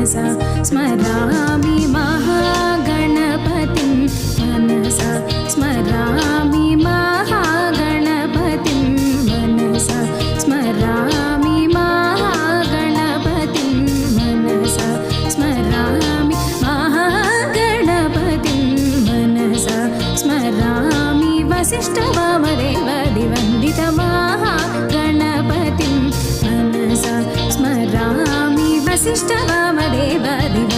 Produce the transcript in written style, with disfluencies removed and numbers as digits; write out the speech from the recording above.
मनसा स्मरामि महागणपतिं मनसा स्मरामि महागणपतिं मनसा स्मरामि महागणपतिं मनसा स्मरामि महागणपतिं मनसा स्मरामि वसिष्ठवामदेवदिवन्दितमहागणपतिं मनसा स्मरामि वसिष्ठवामदेवदिवन्दितमहागणपतिं